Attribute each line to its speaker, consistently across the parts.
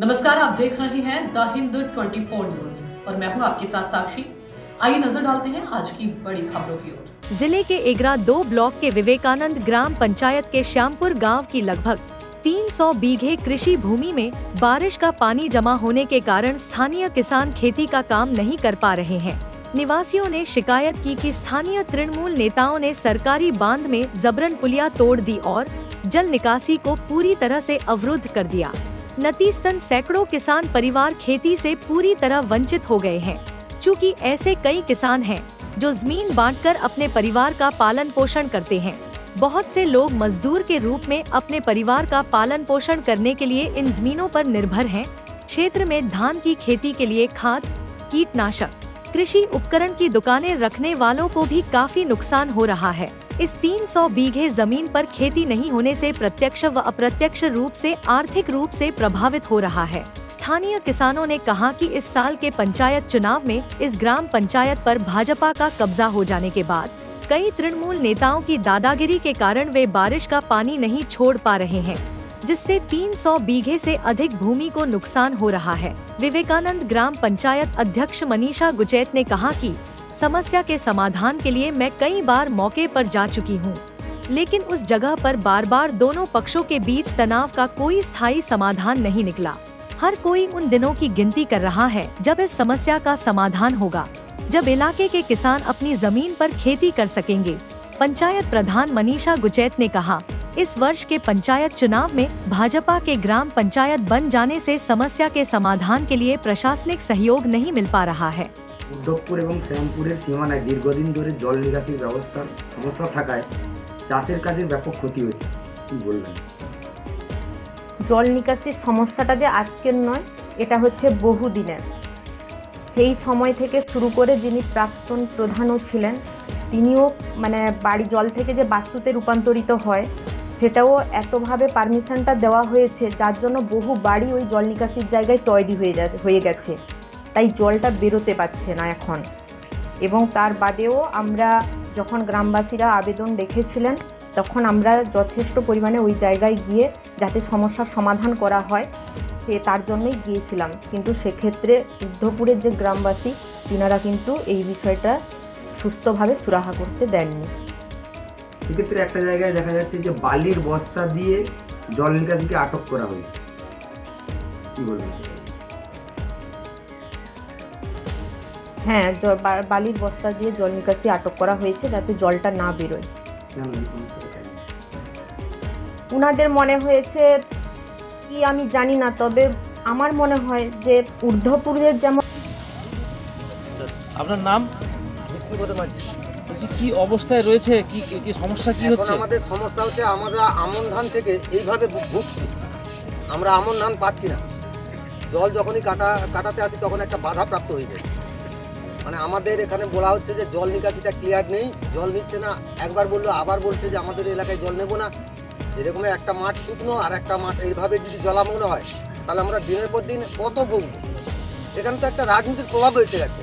Speaker 1: नमस्कार, आप देख रहे हैं द हिंद 24 न्यूज और मैं हूं आपके साथ साक्षी। आइए नजर डालते हैं आज की बड़ी खबरों की ओर।
Speaker 2: जिले के एगरा 2 ब्लॉक के विवेकानंद ग्राम पंचायत के श्यामपुर गांव की लगभग 300 बीघे कृषि भूमि में बारिश का पानी जमा होने के कारण स्थानीय किसान खेती का काम नहीं कर पा रहे हैं। निवासियों ने शिकायत की कि स्थानीय तृणमूल नेताओं ने सरकारी बांध में जबरन पुलिया तोड़ दी और जल निकासी को पूरी तरह से अवरुद्ध कर दिया। नतीजतन सैकड़ों किसान परिवार खेती से पूरी तरह वंचित हो गए हैं। चूँकि ऐसे कई किसान हैं जो जमीन बांटकर अपने परिवार का पालन पोषण करते हैं। बहुत से लोग मजदूर के रूप में अपने परिवार का पालन पोषण करने के लिए इन जमीनों पर निर्भर हैं। क्षेत्र में धान की खेती के लिए खाद, कीटनाशक, कृषि उपकरण की दुकानें रखने वालों को भी काफी नुकसान हो रहा है। इस 300 बीघे जमीन पर खेती नहीं होने से प्रत्यक्ष व अप्रत्यक्ष रूप से आर्थिक रूप से प्रभावित हो रहा है। स्थानीय किसानों ने कहा कि इस साल के पंचायत चुनाव में इस ग्राम पंचायत पर भाजपा का कब्जा हो जाने के बाद कई तृणमूल नेताओं की दादागिरी के कारण वे बारिश का पानी नहीं छोड़ पा रहे हैं, जिससे 300 बीघे से अधिक भूमि को नुकसान हो रहा है। विवेकानंद ग्राम पंचायत अध्यक्ष मनीषा गुचैत ने कहा कि समस्या के समाधान के लिए मैं कई बार मौके पर जा चुकी हूं, लेकिन उस जगह पर बार बार दोनों पक्षों के बीच तनाव का कोई स्थायी समाधान नहीं निकला। हर कोई उन दिनों की गिनती कर रहा है जब इस समस्या का समाधान होगा, जब इलाके के किसान अपनी जमीन पर खेती कर सकेंगे। पंचायत प्रधान मनीषा गुचैत ने कहा, इस वर्ष के पंचायत चुनाव में भाजपा के ग्राम पंचायत बन जाने से समस्या के समाधान के लिए प्रशासनिक सहयोग नहीं मिल पा रहा है।
Speaker 3: উদ্ধবপুর এবং শ্যামপুরের সীমানায় দীর্ঘদিন ধরে জল নিকাশির ব্যবস্থার সমস্যা থাকায় চাষের কাজে ব্যাপক ক্ষতি হচ্ছে। কি বলবেন?
Speaker 4: জল নিকাশির সমস্যাটা যে আজকের নয়, এটা হচ্ছে বহুদিনের। সেই সময় থেকে শুরু করে যিনি প্রাক্তন প্রধানও ছিলেন, তিনিও বাড়ি জল থেকে যে বাস্তুতে রূপান্তরিত হয় সেটাও এতভাবে পারমিশনটা দেওয়া হয়েছে, যার জন্য বহু বাড়ি ওই জল নিকাশির জায়গায় তৈরি হয়ে গেছে। তাই জলটা বেরোতে পারছে না এখন। এবং তার বাদেও আমরা যখন গ্রামবাসীরা আবেদন রেখেছিলেন তখন আমরা যথেষ্ট পরিমাণে ওই জায়গায় গিয়ে যাতে সমস্যার সমাধান করা হয় তার জন্যই গিয়েছিলাম। কিন্তু সেক্ষেত্রে উদ্ধবপুরের যে গ্রামবাসী তিনারা কিন্তু এই বিষয়টা সুস্থভাবে সুরাহা করতে দেননি।
Speaker 3: সেক্ষেত্রে একটা জায়গায় দেখা যাচ্ছে যে বালির বস্তা দিয়ে জল নিকাশিকে আটক করা হয়েছে। কি বলবেন?
Speaker 4: হ্যাঁ, বালির বস্তা দিয়ে জল নিকাশি আটক করা হয়েছে যাতে জলটা না বেরোয়। উনাদের মনে হয়েছে কি আমি জানি না, তবে আমার মনে হয় যে ঊর্ধ্বপুরের যেমন।
Speaker 5: আপনার নাম?
Speaker 6: বিষ্ণুপদ মাঝি।
Speaker 5: কি অবস্থায় রয়েছে, কি কি সমস্যা কি হচ্ছে?
Speaker 6: আমাদের সমস্যা হচ্ছে আমরা আমন ধান থেকে এইভাবে ভুগছি, আমরা আমন ধান পাচ্ছি না। জল যখনই কাটাতে আসি তখন একটা বাধা প্রাপ্ত হয়ে যায়। আমাদের এখানে বলা হচ্ছে যে জল নিকাশিটা ক্লিয়ার নেই, জল নিচ্ছে না। একবার বললো আবার বলছে যে আমাদের এলাকায় জল নেব না। এরকম একটা মাঠ শুকনো আর একটা মাঠ এইভাবে যদি জলামগ্ন হয় তাহলে আমরা দিনের পর দিন কত ভুগবো। এখানে তো একটা রাজনীতির প্রভাব হয়েছে গেছে।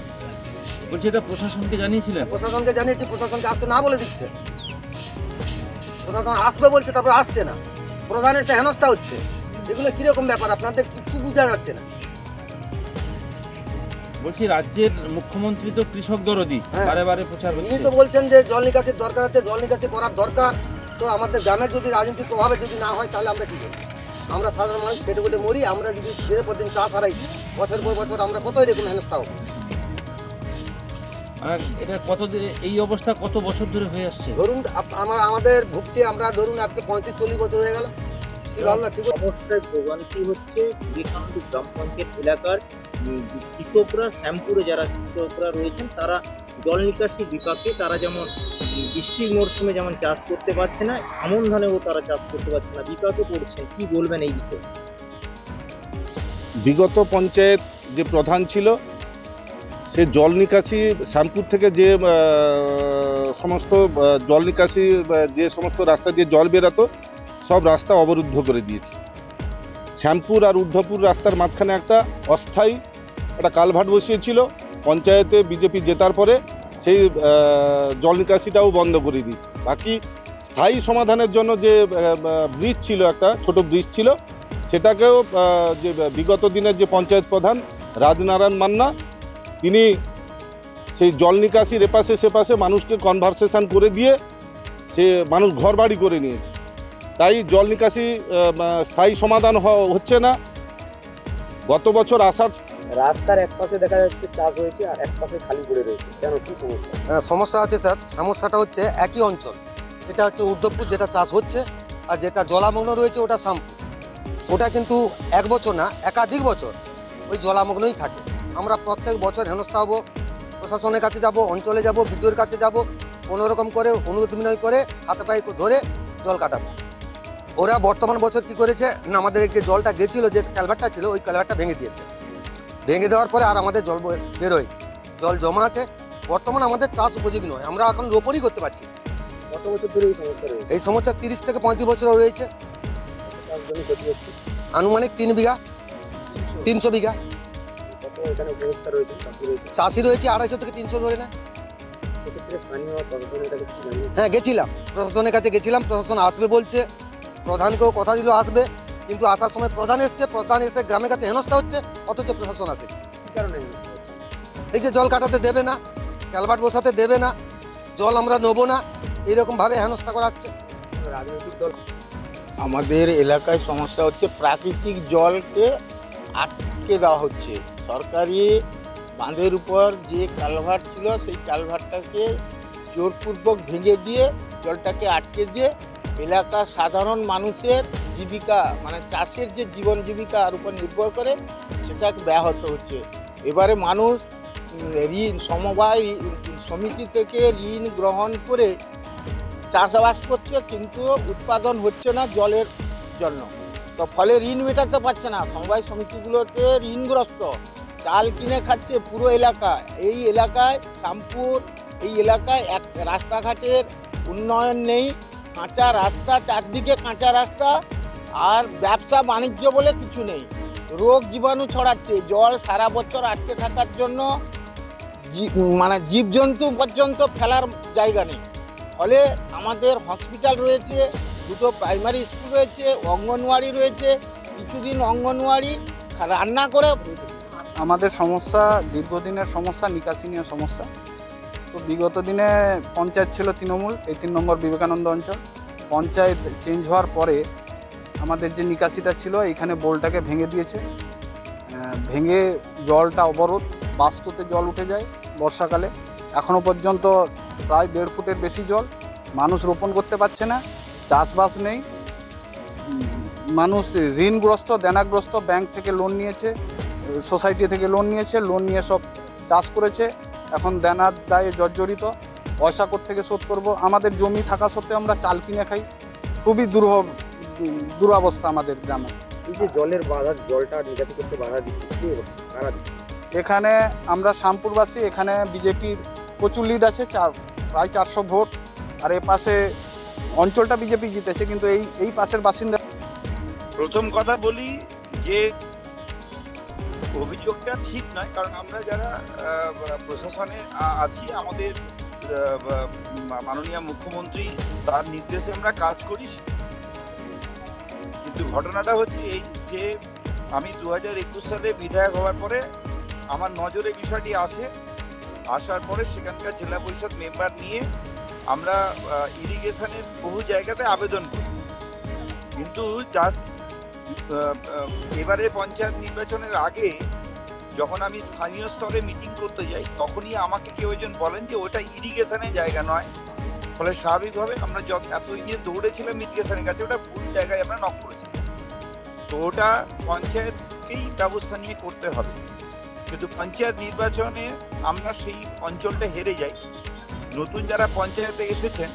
Speaker 5: বলছি এটা প্রশাসনকে জানিয়েছিলেন?
Speaker 6: প্রশাসনকে জানিয়েছি, প্রশাসনকে আসতে না বলে দিচ্ছে। প্রশাসন আসবে বলছে, তারপর আসছে না। প্রধান এসে হেনস্থা হচ্ছে। এগুলো কিরকম ব্যাপার আপনাদের কিছু বোঝা যাচ্ছে না।
Speaker 5: বলছি রাজ্যের মুখ্যমন্ত্রী তো কৃষক দরদি, বারে বারে প্রচার হচ্ছে।
Speaker 6: উনি তো বলছেন যে জল নিকাশির দরকার আছে, জল নিকাশি করার দরকার। তো আমাদের গ্রামের যদি রাজনীতির প্রভাবে যদি না হয় তাহলে আমরা কি করব? আমরা সাধারণ মানুষ কেটে কেটে মরি। আমরা যদি দিনের পর দিন চাষ হারাই, বছর পর বছর আমরা কত এরকম হেনস্থা হবো।
Speaker 5: আর এটা এই অবস্থা কত বছর ধরে হয়ে আসছে?
Speaker 6: ধরুন আমাদের ভুগছে, আমরা ধরুন আজকে 35-40 বছর হয়ে গেল। কি ভালো না? ঠিক
Speaker 7: সমস্যায় ভোগান্তি হচ্ছে বিবেকানন্দ গ্রাম পঞ্চায়েত এলাকার কৃষকরা। শ্যামপুরে যারা কৃষকরা রয়েছেন তারা জল নিকাশি বিপাকে তারা যেমন বৃষ্টির মরশুমে যেমন চাষ করতে পারছে না, আমন ধানেও তারা চাষ করতে পারছে না, বিপাকে পড়ছেন। কি বলবেন এই বিষয়ে?
Speaker 8: বিগত পঞ্চায়েত যে প্রধান ছিল সে জল নিকাশি শ্যামপুর থেকে যে সমস্ত জল নিকাশি যে সমস্ত রাস্তা দিয়ে জল বেরাতো সব রাস্তা অবরুদ্ধ করে দিয়েছে। শ্যামপুর আর ঊর্ধ্বপুর রাস্তার মাঝখানে একটা অস্থায়ী একটা কালভার্ট বসিয়েছিল। পঞ্চায়েতে বিজেপি জেতার পরে সেই জল নিকাশিটাও বন্ধ করে দিয়েছে। বাকি স্থায়ী সমাধানের জন্য যে ব্রিজ ছিল, একটা ছোট ব্রিজ ছিল, সেটাকেও যে বিগত দিনের যে পঞ্চায়েত প্রধান রাজনারায়ণ মান্না তিনি সেই জল নিকাশির এপাশে সেপাশে মানুষকে কনভারসেশন করে দিয়ে সে মানুষ ঘর বাড়ি করে নিয়েছে। তাই জল নিকাশি স্থায়ী সমাধান হচ্ছে না। গত বছর আসার
Speaker 9: রাস্তার এক পাশে দেখা যাচ্ছে চাষ হয়েছে আর এক পাশে খালি পড়ে রয়েছে, কেন কি সমস্যা?
Speaker 6: সমস্যা আছে স্যার, সমস্যাটা হচ্ছে একই অঞ্চল, এটা হচ্ছে ঊর্ধ্বপুর যেটা চাষ হচ্ছে, আর যেটা জলামগ্ন রয়েছে ওটা শ্যামপুর। ওটা কিন্তু এক বছর না, একাধিক বছর ওই জলামগ্নই থাকে। আমরা প্রত্যেক বছর হেনস্থা হব, প্রশাসনের কাছে যাব, অঞ্চলে যাব, বিডিওর কাছে যাব, কোনোরকম করে অনুরোধ বিনয় করে হাতে পায়ে ধরে জল কাটাবো। ওরা বর্তমান বছর কি করেছে না, আমাদের যে জলটা গেছিলো, যে ক্যালভারটা ছিল ওই ক্যালভারটা ভেঙে দিয়েছে। ভেঙে দেওয়ার পরে আর আমাদের জল বেরোয়, জল জমা আছে। বর্তমান আমাদের চাষ উপযোগী নয়, আমরা এখন রোপণই করতে পারছি।
Speaker 9: কত বছর ধরে এই সমস্যা রয়েছে?
Speaker 6: এই সমস্যা 30 থেকে 35 বছর রয়েছে।
Speaker 9: চাষ জমি ক্ষতি হচ্ছে
Speaker 6: আনুমানিক 3 বিঘা, 300 বিঘা।
Speaker 9: কত এখানে উপভোক্তা রয়েছে, চাষি রয়েছে?
Speaker 6: চাষি রয়েছে 250 থেকে 300 ধরে না।
Speaker 9: সেক্ষেত্রে স্থানীয় প্রশাসনের কাছে কিছু জানিয়েছে?
Speaker 6: হ্যাঁ গেছিলাম, প্রশাসনের কাছে গেছিলাম, প্রশাসন আসবে বলছে, প্রধানকেও কথা দিল আসবে, কিন্তু আসার সময় প্রধান এসছে, প্রধান এসে গ্রামের কাছে হেনস্থা হচ্ছে, অথচ প্রশাসন আসে।
Speaker 9: কি কারণে হেনস্থা হচ্ছে?
Speaker 6: এই যে জল কাটাতে দেবে না, ক্যালভার্ট বসাতে দেবে না, জল আমরা নেবো না, এইরকমভাবে হেনস্থা করাচ্ছে
Speaker 9: রাজনৈতিক দল।
Speaker 10: আমাদের এলাকায় সমস্যা হচ্ছে প্রাকৃতিক জলকে আটকে দেওয়া হচ্ছে। সরকারি বাঁধের উপর যে কালভার্ট ছিল সেই কালভার্টটাকে জোরপূর্বক ভেঙে দিয়ে জলটাকে আটকে দিয়ে এলাকার সাধারণ মানুষের জীবিকা মানে চাষের যে জীবন জীবিকার উপর নির্ভর করে সেটাকে ব্যাহত হচ্ছে। এবারে মানুষ ঋণ সমবায় সমিতি থেকে ঋণ গ্রহণ করে চাষাবাস করছে, কিন্তু উৎপাদন হচ্ছে না জলের জন্য, তো ফলে ঋণ মেটাতে পারছে না। সমবায় সমিতিগুলোতে ঋণগ্রস্ত, চাল কিনে খাচ্ছে পুরো এলাকা। এই এলাকায় শ্যামপুর এই এলাকায় এক রাস্তাঘাটের উন্নয়ন নেই, কাঁচা রাস্তা, চারদিকে কাঁচা রাস্তা, আর ব্যবসা বাণিজ্য বলে কিছু নেই। রোগ জীবাণু ছড়াচ্ছে, জল সারা বছর আটকে থাকার জন্য মানে জীবজন্তু পর্যন্ত ফেলার জায়গা নেই। ফলে আমাদের হসপিটাল রয়েছে, দুটো প্রাইমারি স্কুল রয়েছে, অঙ্গনওয়াড়ি রয়েছে, কিছুদিন অঙ্গনওয়াড়ি রান্না করে।
Speaker 11: আমাদের সমস্যা দীর্ঘদিনের সমস্যা, নিকাশি নিয়ে সমস্যা। তো বিগত দিনে পঞ্চায়েত ছিল তৃণমূল, এই 3 নম্বর বিবেকানন্দ অঞ্চল। পঞ্চায়েত চেঞ্জ হওয়ার পরে আমাদের যে নিকাশিটা ছিল এখানে বোলটাকে ভেঙে দিয়েছে, ভেঙে জলটা অবরোধ, বাস্তুতে জল উঠে যায় বর্ষাকালে। এখনও পর্যন্ত প্রায় 1.5 ফুটের বেশি জল, মানুষ রোপণ করতে পারছে না, চাষবাস নেই, মানুষ ঋণগ্রস্ত, দেনাগ্রস্ত। ব্যাংক থেকে লোন নিয়েছে, সোসাইটি থেকে লোন নিয়েছে, লোন নিয়ে সব চাষ করেছে, এখন দেনার দায়ে জর্জরিত, পয়সা কোত্থেকে শোধ করব। আমাদের জমি থাকা সত্ত্বেও আমরা চাল কিনে খাই, খুবই দুরবস্থা আমাদের গ্রামে।
Speaker 9: এই যে জলের বাধা, জলটা নিকাশি করতে বাধা দিচ্ছে, কারা দিচ্ছে?
Speaker 11: এখানে আমরা শ্যামপুরবাসী, এখানে বিজেপির প্রচুর লিড আছে, প্রায় 400 ভোট। আর এ পাশে অঞ্চলটা বিজেপি জিতেছে, কিন্তু এই পাশের বাসিন্দা।
Speaker 5: প্রথম কথা বলি যে অভিযোগটা ঠিক নয়, কারণ আমরা যারা প্রশাসনে আছি, আমাদের মাননীয় মুখ্যমন্ত্রী তার নির্দেশে আমরা কাজ করি। কিন্তু ঘটনাটা হচ্ছে এই যে আমি 2021 সালে বিধায়ক হওয়ার পরে আমার নজরে বিষয়টি আসার পরে সেখানকার জেলা পরিষদ মেম্বার নিয়ে আমরা ইরিগেশনের বহু জায়গাতে আবেদন করি। কিন্তু জাস্ট এবারে পঞ্চায়েত নির্বাচনের আগে যখন আমি স্থানীয় স্তরে মিটিং করতে যাই, তখনই আমাকে কেউ একজন বলেন যে ওটা ইরিগেশনের জায়গা নয়। ফলে স্বাভাবিকভাবে আমরা এতদিন যে দৌড়েছিলাম ইরিগেশনের কাছে, ওটা ভুল জায়গায় আমরা নক করেছি। তো ওটা পঞ্চায়েতকেই ব্যবস্থা নিয়ে করতে হবে। কিন্তু পঞ্চায়েত নির্বাচনে আমরা সেই অঞ্চলটা হেরে যাই। নতুন যারা পঞ্চায়েতে এসেছেন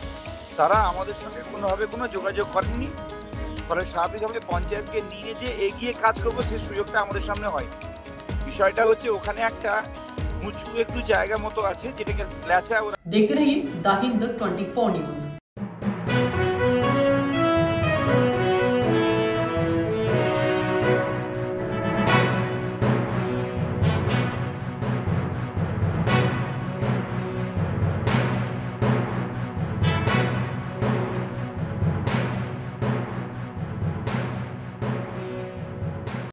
Speaker 5: তারা আমাদের সঙ্গে কোনোভাবে কোনো যোগাযোগ করেননি। ফলে স্বাভাবিকভাবে পঞ্চায়েতকে নিয়ে যে এগিয়ে কাজ করবো সেই সুযোগটা আমাদের সামনে হয়। বিষয়টা হচ্ছে ওখানে একটা উঁচু একটু জায়গা মতো আছে যেটাকে ল্যাচা।
Speaker 1: देखते रहिए द हिंद 24 न्यूज।